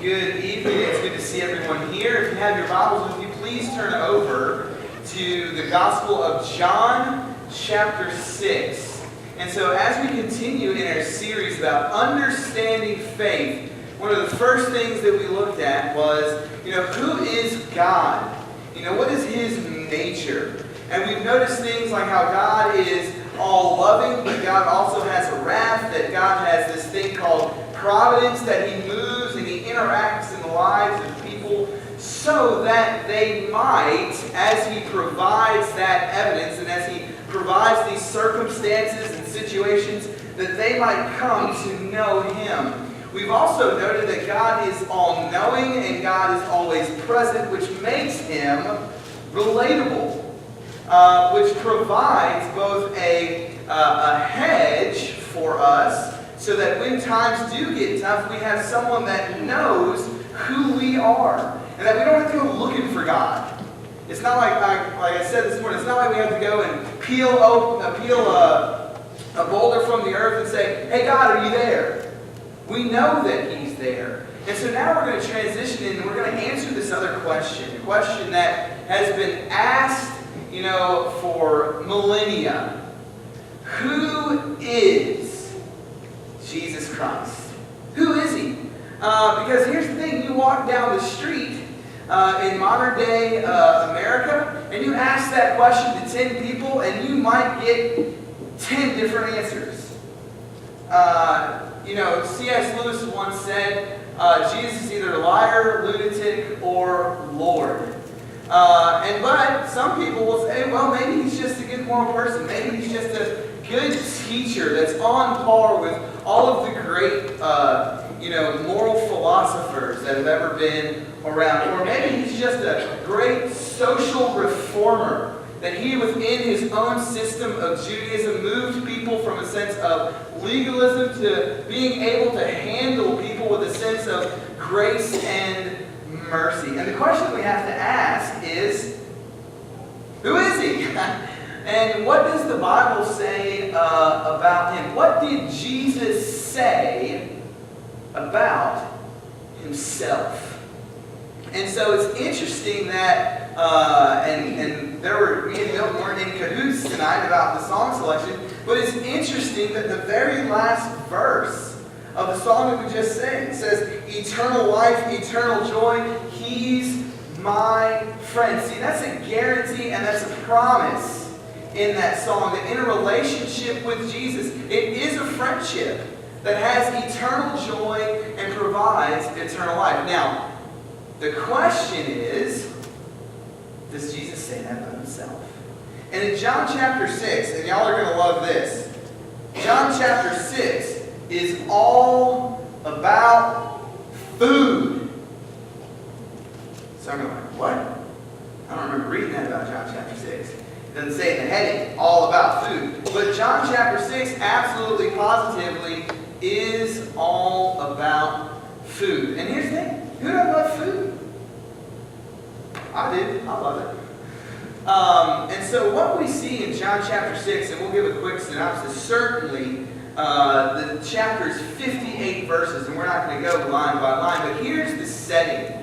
Good evening. It's good to see everyone here. If you have your Bibles with you, please turn over to the Gospel of John, chapter 6. And so as we continue in our series about understanding faith, one of the first things that we looked at was, who is God? What is His nature? And we've noticed things like how God is all loving, but God also has a wrath, that God has this thing called providence, that He moves and He interacts in the lives of people so that they might, as He provides that evidence and as He provides these circumstances and situations, that they might come to know Him. We've also noted that God is all-knowing and God is always present, which makes Him relatable, which provides both a hedge for us, so that when times do get tough, we have someone that knows who we are. And that we don't have to go looking for God. It's not like I said this morning, it's not like we have to go and peel a boulder from the earth and say, "Hey God, are you there?" We know that He's there. And so now we're going to transition in and we're going to answer this other question. A question that has been asked, for millennia. Who is Jesus Christ? Who is He? Because here's the thing, you walk down the street in modern day America and you ask that question to 10 people and you might get 10 different answers. C.S. Lewis once said, Jesus is either a liar, lunatic, or Lord. But some people will say, well, maybe He's just a good moral person. Maybe He's just a good teacher that's on par with all of the great, moral philosophers that have ever been around. Or maybe He's just a great social reformer, that He, within His own system of Judaism, moved people from a sense of legalism to being able to handle people with a sense of grace and mercy. And the question we have to ask is, who is He? And what does the Bible say about Him? What did Jesus say about Himself? And so it's interesting that, me and Milton weren't in cahoots tonight about the song selection, but it's interesting that the very last verse of the song that we just sang says, eternal life, eternal joy, He's my friend. See, that's a guarantee and that's a promise in that song, that in a relationship with Jesus, it is a friendship that has eternal joy and provides eternal life. Now, the question is, does Jesus say that about Himself? And in John chapter 6, and y'all are going to love this, John chapter 6 is all about food. So I'm like, what? I don't remember reading that about John chapter 6. It doesn't say in the heading, all about food. But John chapter 6 absolutely, positively is all about food. And here's the thing, who doesn't love food? I do. I love it. And so what we see in John chapter 6, and we'll give a quick synopsis, certainly the chapter's 58 verses, and we're not going to go line by line, but here's the setting.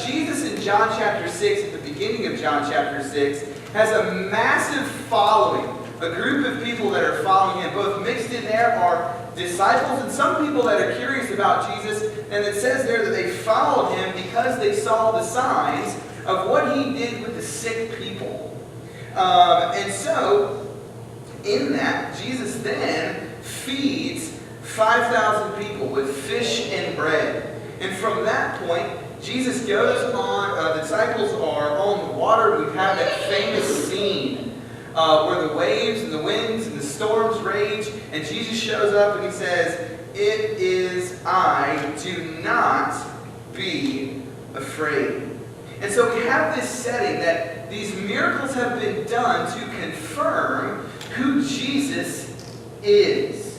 Jesus in John chapter 6, at the beginning of John chapter 6, has a massive following, a group of people that are following Him. Both mixed in there are disciples and some people that are curious about Jesus, and it says there that they followed Him because they saw the signs of what He did with the sick people. And so, in that, Jesus then feeds 5,000 people with fish and bread. And from that point, Jesus goes on, the disciples are on the water. We have that famous scene where the waves and the winds and the storms rage, and Jesus shows up and He says, "It is I, do not be afraid." And so we have this setting that these miracles have been done to confirm who Jesus is,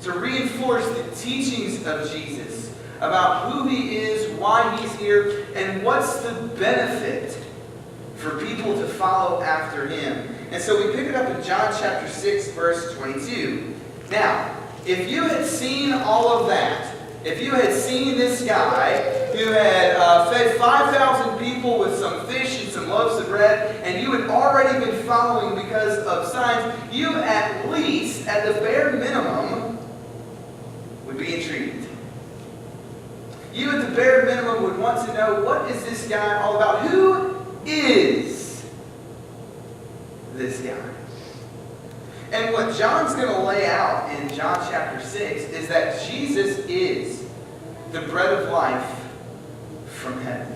to reinforce the teachings of Jesus about who He is, why He's here, and what's the benefit for people to follow after Him. And so we pick it up in John chapter 6, verse 22. Now, if you had seen all of that, If you had seen this guy who had fed 5,000 people with some fish and some loaves of bread, and you had already been following because of signs, you at least, at the bare minimum, would be intrigued. You at the bare minimum would want to know, what is this guy all about? Who is this guy? And what John's going to lay out in John chapter 6 is that Jesus is the bread of life from heaven.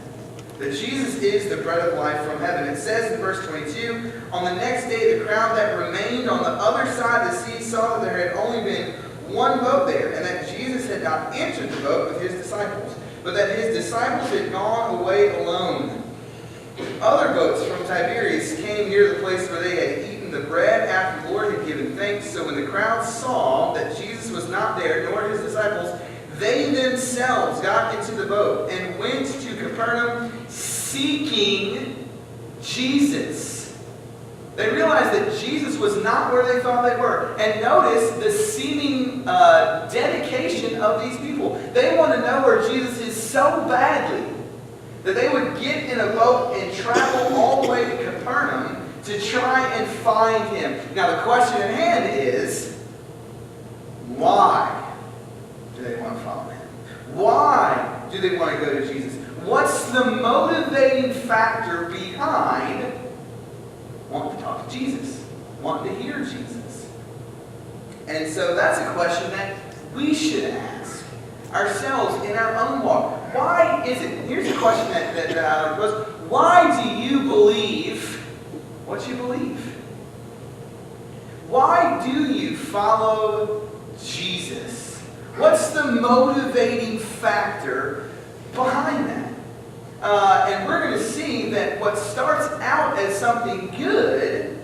That Jesus is the bread of life from heaven. It says in verse 22, on the next day the crowd that remained on the other side of the sea saw that there had only been one boat there, and that Jesus had not entered the boat with his disciples, but that his disciples had gone away alone. Other boats from Tiberias came near the place where they had eaten the bread after the Lord had given thanks. So when the crowd saw that Jesus was not there, nor his disciples, they themselves got into the boat and went to Capernaum seeking Jesus. They realized that Jesus was not where they thought they were. And notice the seeming dedication of these people. They want to know where Jesus is so badly that they would get in a boat and travel all the way to Capernaum to try and find him. Now the question at hand is, why do they want to follow him? Why do they want to go to Jesus? What's the motivating factor behind wanting to talk to Jesus, wanting to hear Jesus? And so that's a question that we should ask ourselves in our own walk. Why is it? Here's a question that I would pose. Why do you believe what you believe? Why do you follow Jesus? What's the motivating factor behind that? And we're going to see that what starts out as something good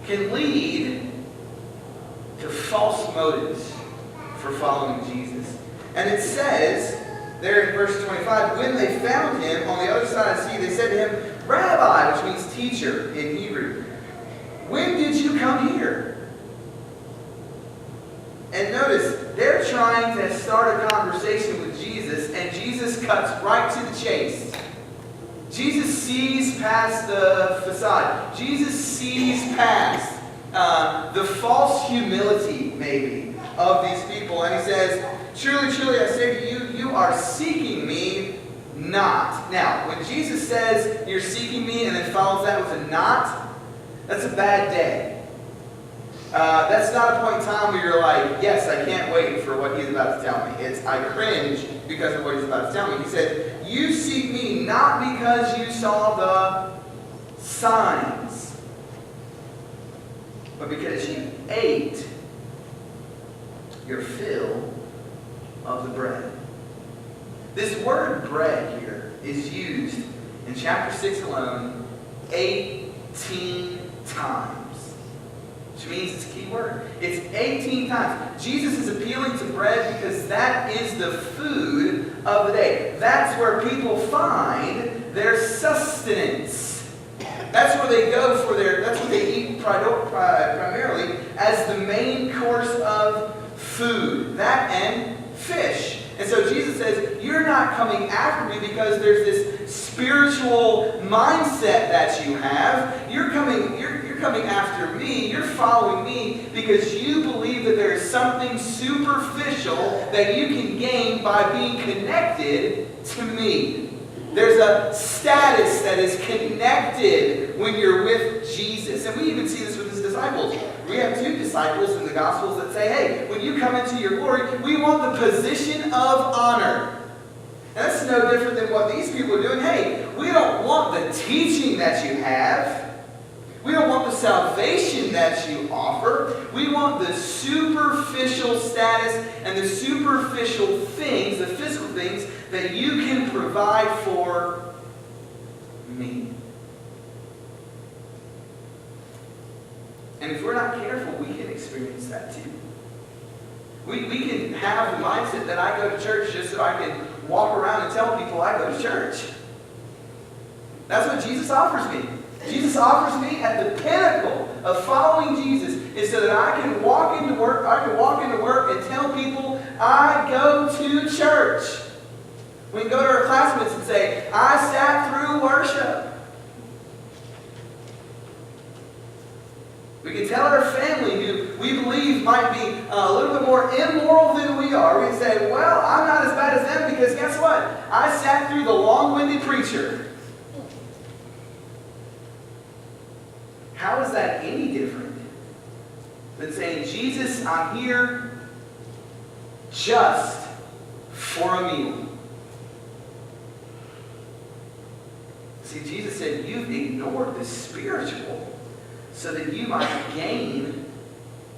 can lead to false motives for following Jesus. And it says there in verse 25, when they found him on the other side of the sea, they said to him, Rabbi, which means teacher in Hebrew, when did you come here? And notice, they're trying to start a conversation with Jesus, and Jesus cuts right to the chase. Jesus sees past the facade. Jesus sees past the false humility, maybe, of these people. And he says, truly, truly, I say to you, you are seeking me not. Now, when Jesus says, you're seeking me, and then follows that with a not, that's a bad day. That's not a point in time where you're like, yes, I can't wait for what he's about to tell me. It's, I cringe because of what he's about to tell me. He said, you seek me not because you saw the signs, but because you ate your fill of the bread. This word bread here is used in chapter 6 alone 18 times. Which means it's a key word. It's 18 times. Jesus is appealing to bread because that is the food of the day. That's where people find their sustenance. That's where they go for that's what they eat primarily as the main course of food. That and fish. And so Jesus says, you're not coming after me because there's this spiritual mindset that you have. You're coming after me. You're following me because you believe that there is something superficial that you can gain by being connected to me. There's a status that is connected when you're with Jesus. And we even see this with his disciples. We have 2 disciples in the Gospels that say, hey, when you come into your glory, we want the position of honor. And that's no different than what these people are doing. Hey, we don't want the teaching that you have. We don't want the salvation that you offer. We want the superficial status and the superficial things, the physical things, that you can provide for me. And if we're not careful, we can experience that too. We can have the mindset that I go to church just so I can walk around and tell people I go to church. That's what Jesus offers me. Jesus offers me at the pinnacle of following Jesus is so that I can walk into work and tell people I go to church. We can go to our classmates and say, I sat through worship. We can tell our family who we believe might be a little bit more immoral than we are. We can say, well, I'm not as bad as them because guess what? I sat through the long-winded preacher. How is that any different than saying, Jesus, I'm here just for a meal? See, Jesus said, you've ignored the spiritual so that you might gain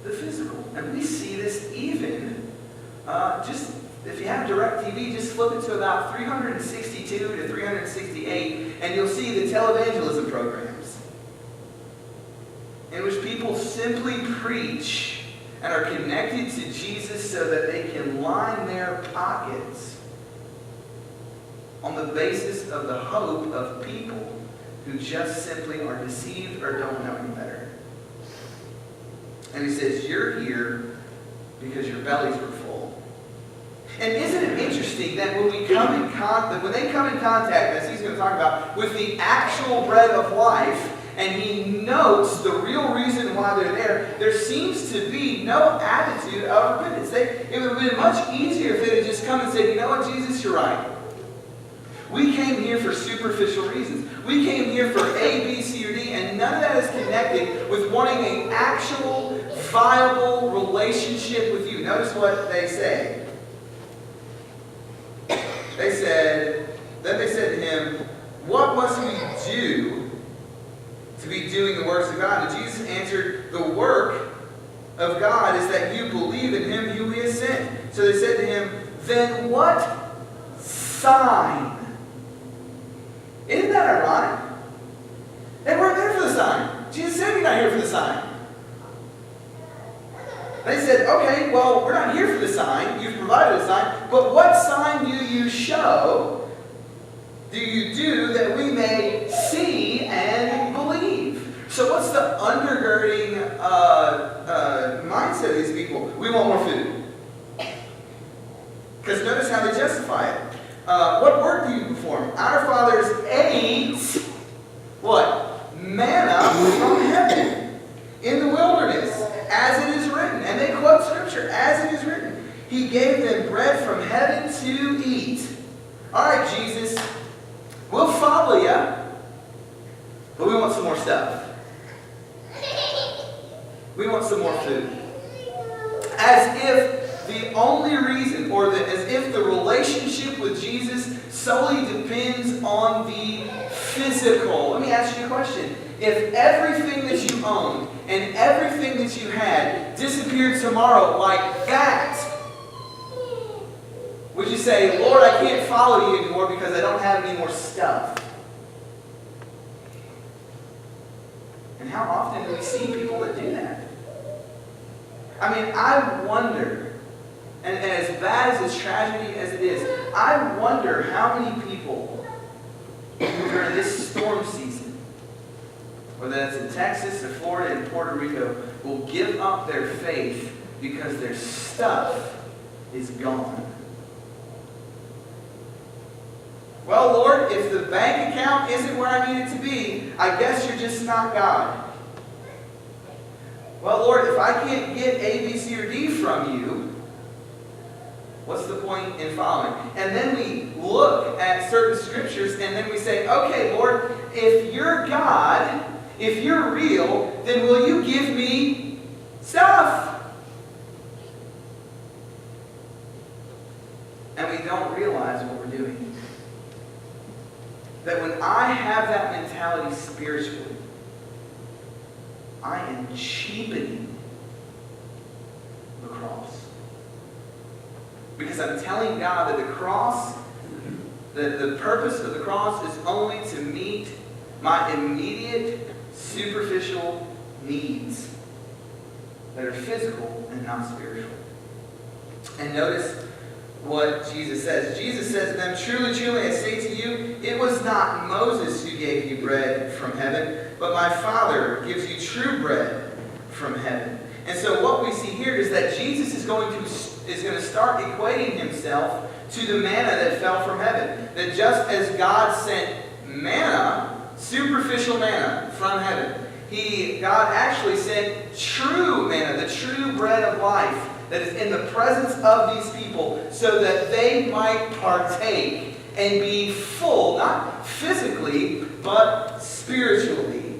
the physical. And we see this even, just if you have DirecTV, just flip it to about 362 to 368, and you'll see the televangelism programs, in which people simply preach and are connected to Jesus so that they can line their pockets on the basis of the hope of people who just simply are deceived or don't know any better. And he says, you're here because your bellies were full. And isn't it interesting that when they come in contact, as he's going to talk about, with the actual bread of life, and he notes the real reason why they're there, there seems to be no attitude of repentance. It would have been much easier if they had just come and said, you know what, Jesus, you're right. We came here for superficial reasons. We came here for A, B, C, or D, and none of that is connected with wanting an actual, viable relationship with you. Notice what they say. Then they said to him, what must we do to be doing the works of God? And Jesus answered, the work of God is that you believe in him who he has sent. So they said to him, then what sign? Isn't that ironic? They weren't there for the sign. Jesus said you're not here for the sign. They said, okay, well, we're not here for the sign. You've provided a sign. But what sign do you show, do you do that we may see and believe? So what's the undergirding mindset of these people? We want more food. Because notice how they justify it. What work do you perform? Our fathers ate what? Manna from heaven in the wilderness, as it is written. And they quote scripture, as it is written. He gave them bread from heaven to eat. All right, Jesus, we'll follow you, but we want some more stuff. We want some more food. As if the only reason, as if the relationship with Jesus solely depends on the physical. Let me ask you a question. If everything that you owned and everything that you had disappeared tomorrow like that, would you say, Lord, I can't follow you anymore because I don't have any more stuff? And how often do we see people that do that? I mean, I wonder, and as bad as tragedy as it is, I wonder how many people during this storm season, whether that's in Texas or Florida and Puerto Rico, will give up their faith because their stuff is gone. Well, Lord, if the bank account isn't where I need it to be, I guess you're just not God. Well, Lord, if I can't get A, B, C, or D from you, what's the point in following? And then we look at certain scriptures and then we say, okay, Lord, if you're God, if you're real, then will you give me stuff? And we don't realize what we're doing. That when I have that mentality spiritually, I am cheapening the cross. Because I'm telling God that the cross, the purpose of the cross is only to meet my immediate, superficial needs that are physical and not spiritual. And notice what Jesus says. Jesus says to them, truly, truly, I say to you, it was not Moses who gave you bread from heaven, but my Father gives you true bread from heaven. And so what we see here is that Jesus is going to is going to start equating himself to the manna that fell from heaven. That just as God sent manna, superficial manna from heaven, God actually sent true manna, the true bread of life that is in the presence of these people, so that they might partake and be full, not physically, but spiritually.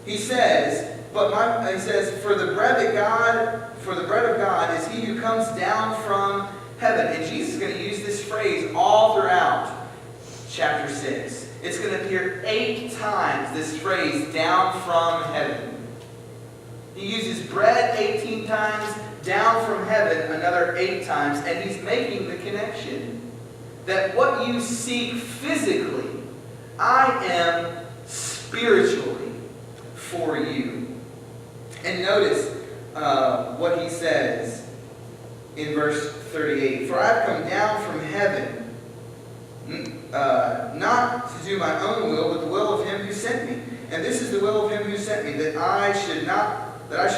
He says, for the bread of God is he who comes down from heaven. And Jesus is going to use this phrase all throughout chapter 6. It's going to appear 8 times, this phrase, down from heaven. He uses bread 18 times, down from heaven another 8 times, and he's making the connection that what you seek physically, I am spiritually for you. And notice what he says in verse 38. For I've come down from heaven, not to do my own will, but the will of him who sent me. And this is the will of him who sent me, that I should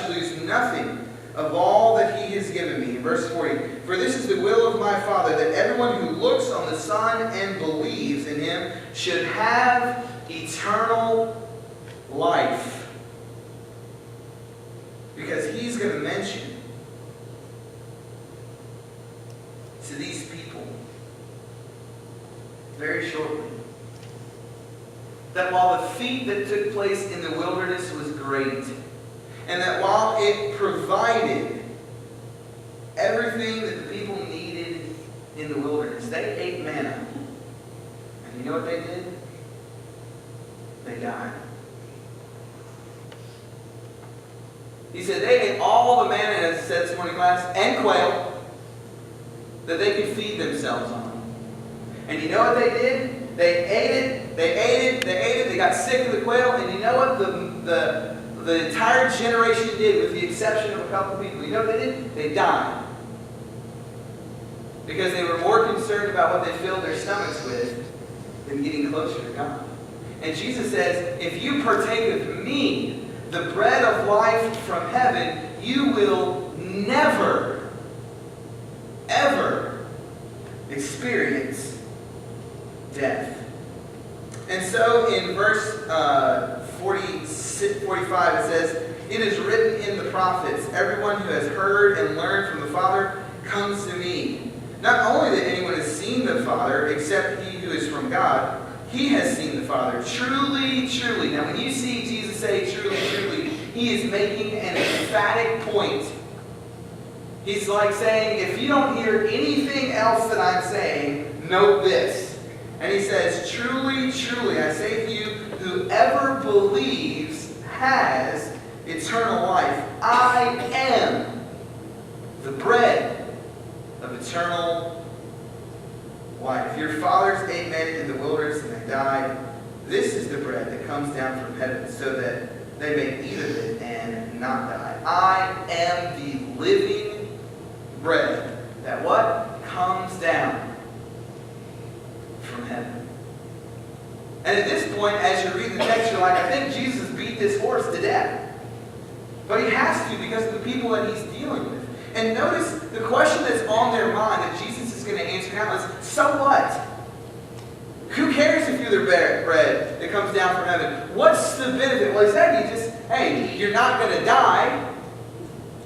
lose nothing of all that he has given me. Verse 40. For this is the will of my Father, that everyone who looks on the Son and believes in him should have eternal life. Because he's going to mention to these people very shortly that while the feat that took place in the wilderness was great, and that while it provided everything that the people needed in the wilderness, they ate manna. And you know what they did? They died. He said they ate all the manna, as it said this morning class, and quail that they could feed themselves on. And you know what they did? They ate it, they ate it, they ate it, they got sick of the quail, and you know what the entire generation did, with the exception of a couple people? You know what they did? They died. Because they were more concerned about what they filled their stomachs with than getting closer to God. And Jesus says, if you partake of me, the bread of life from heaven, you will never, ever experience death. And so in verse 45 it says, it is written in the prophets, everyone who has heard and learned from the Father comes to me. Not only that anyone has seen the Father, except he who is from God, he has seen the Father. Truly, truly. Now when you see Jesus say truly, truly, he is making an emphatic point. He's like saying, if you don't hear anything else that I'm saying, note this. And he says, truly, truly, I say to you, whoever believes has eternal life. I am the bread of eternal life. Your fathers ate manna in the wilderness and they died. This is the bread that comes down from heaven, so that they may eat of it and not die. I am the living bread that what? Comes down from heaven. And at this point, as you read the text, you're like, I think Jesus beat this horse to death. But he has to, because of the people that he's dealing with. And notice the question that's on their mind that Jesus is going to answer now is, so what? Who cares if you're the bread that comes down from heaven? What's the benefit? Well, he said, hey, you're not going to die.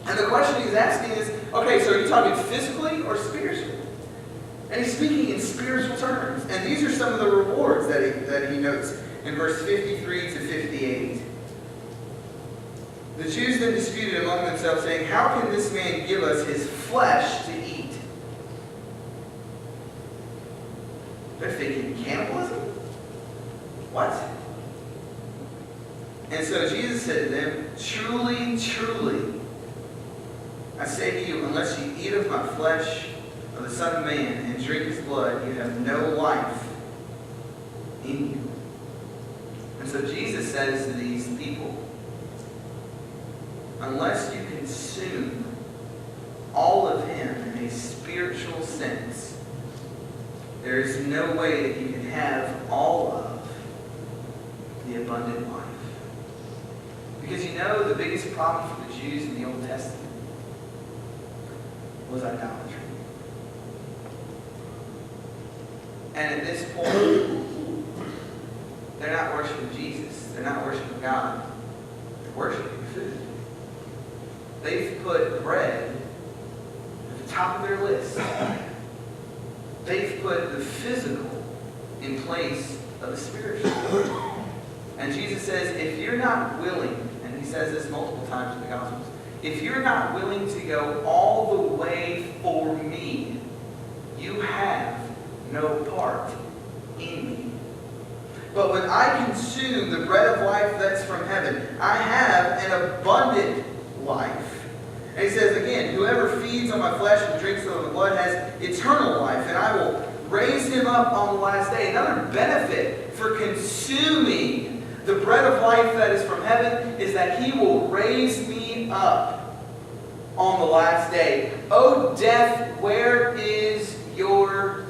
And the question he's asking is, okay, so are you talking physically or spiritually? And he's speaking in spiritual terms. And these are some of the rewards that he notes in verse 53 to 58. The Jews then disputed among themselves, saying, how can this man give us his flesh to eat? They're thinking, cannibalism? What? And so Jesus said to them, truly, truly, I say to you, unless you eat of my flesh, of the Son of Man, and drink his blood, you have no life in you. And so Jesus says to these people, unless you consume all of him in a spiritual sense, there is no way that you can have all of the abundant life. Because you know the biggest problem for the Jews in the Old Testament was idolatry. And at this point, they're not worshiping Jesus. They're not worshiping God. They're worshiping food. They've put bread at the top of their list. They've put the physical in place of the spiritual. And Jesus says, if you're not willing, and he says this multiple times in the Gospels, if you're not willing to go all the way for me, you have no part in me. But when I consume the bread of life that's from heaven, I have an abundant life. And he says again, whoever feeds on my flesh and drinks of the blood has eternal life, and I will raise him up on the last day. Another benefit for consuming the bread of life that is from heaven is that he will raise me up on the last day. O death, where is your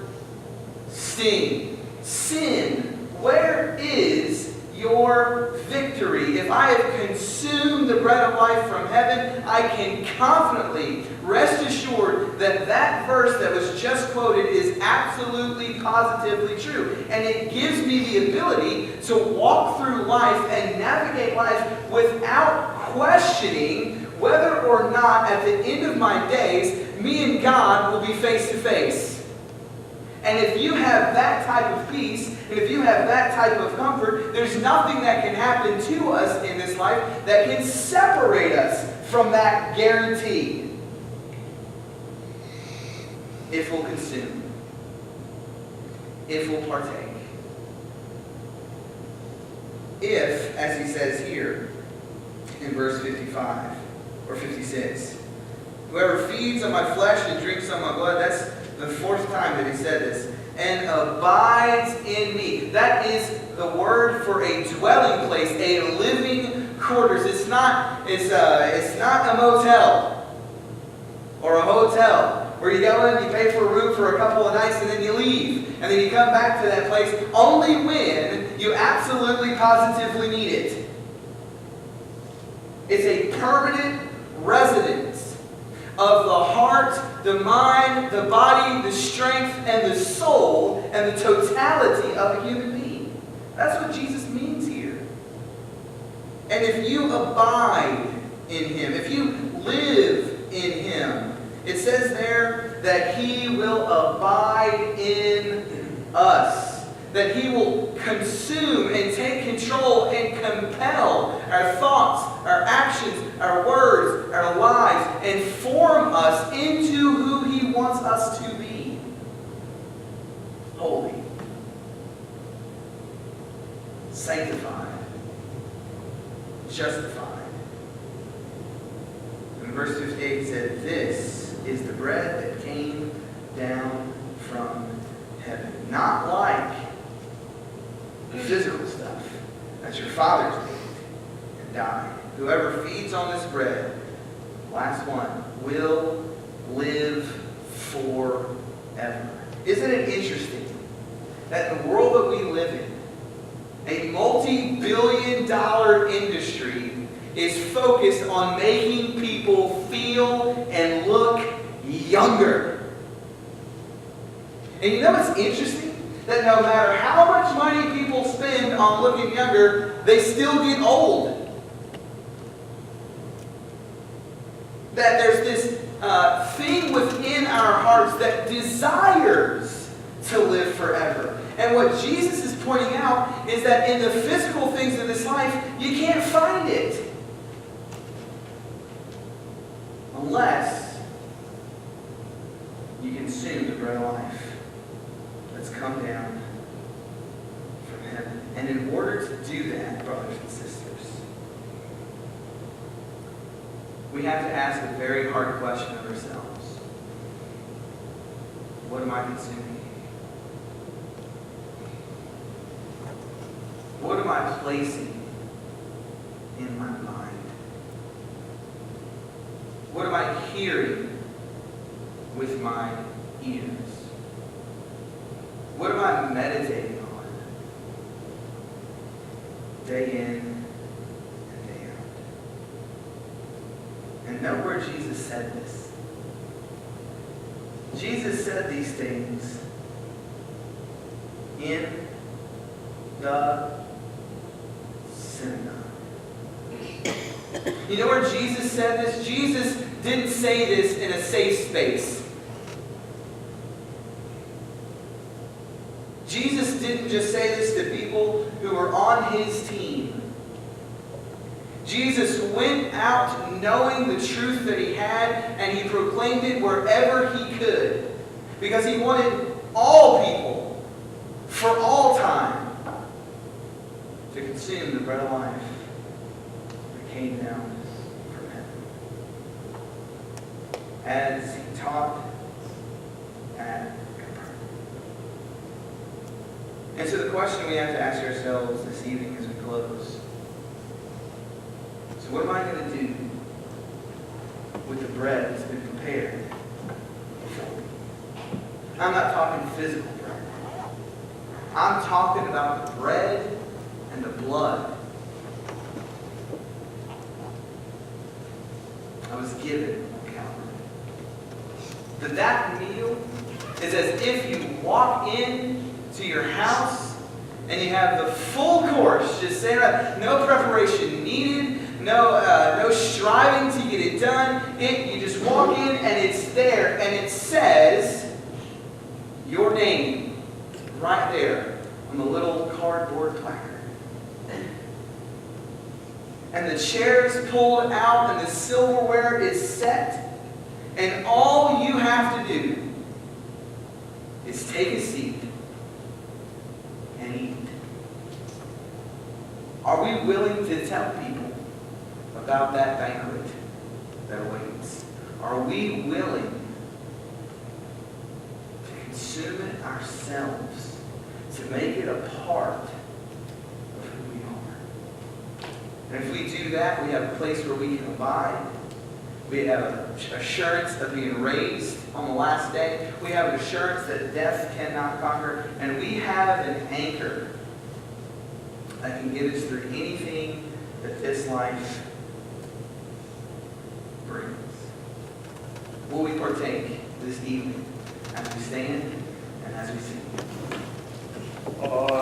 sting? Sin, where is your victory? If I have consumed the bread of life from heaven, I can confidently rest assured that that verse that was just quoted is absolutely, positively true. And it gives me the ability to walk through life and navigate life without questioning whether or not at the end of my days, me and God will be face to face. And if you have that type of peace, and if you have that type of comfort, there's nothing that can happen to us in this life that can separate us from that guarantee. If we'll consume. If we'll partake. If, as he says here in verse 55 or 56, whoever feeds on my flesh and drinks on my blood, that's the fourth time that he said this, and abides in me. That is the word for a dwelling place, a living quarters. It's not a motel or a hotel where you go in, you pay for a room for a couple of nights, and then you leave. And then you come back to that place only when you absolutely, positively need it. It's a permanent residence of the heart, the mind, the body, the strength, and the soul, and the totality of a human being. That's what Jesus means here. And if you abide in him, if you live in him, it says there that he will abide in us. That he will consume and take control and compel our thoughts, our actions, our words, our lives, and form us into who he wants us to be. Holy. Sanctified. Justified. In verse 58 he said, this is the bread that came down from heaven. Not like the physical stuff that your fathers ate and died. Whoever feeds on this bread, last one, will live forever. Isn't it interesting that in the world that we live in, a multi-billion-dollar industry is focused on making people feel and look younger? And you know what's interesting? That no matter how much money people spend on looking younger, they still get old. That there's this thing within our hearts that desires to live forever. And what Jesus is pointing out is that in the physical things of this life, you can't find it. Unless you consume the bread of life that's come down from heaven. And in order to do that, brothers and sisters, we have to ask a very hard question of ourselves. What am I consuming? What am I placing in my mind? What am I hearing with my ears? What am I meditating on day in and day out? And note where Jesus said this. Jesus said these things in the synagogue. You know where Jesus said this? Jesus didn't say this in a safe space. Jesus didn't just say this to people who were on his team. Jesus went out knowing the truth that he had, and he proclaimed it wherever he could. Because he wanted all people, for all time, to consume the bread of life that came down from heaven. As he taught at Capernaum. And so the question we have to ask ourselves this evening as we close, so what am I going to do with the bread that's been prepared before me? I'm not talking physical bread. I'm talking about the bread and the blood I was given on Calvary. That meal is as if you walk in to your house and you have the full course, just saying, no preparation needed, no striving to get it done. You just walk in and it's there, and it says your name right there on the little cardboard placard. And the chair is pulled out and the silverware is set, and all you have to do is take a seat and eat. Are we willing to tell people about that banquet that awaits? Are we willing to consume it ourselves, to make it a part of who we are? And if we do that, we have a place where we can abide. We have assurance of being raised on the last day. We have an assurance that death cannot conquer. And we have an anchor that can get us through anything that this life brings. Will we partake this evening as we stand and as we sing?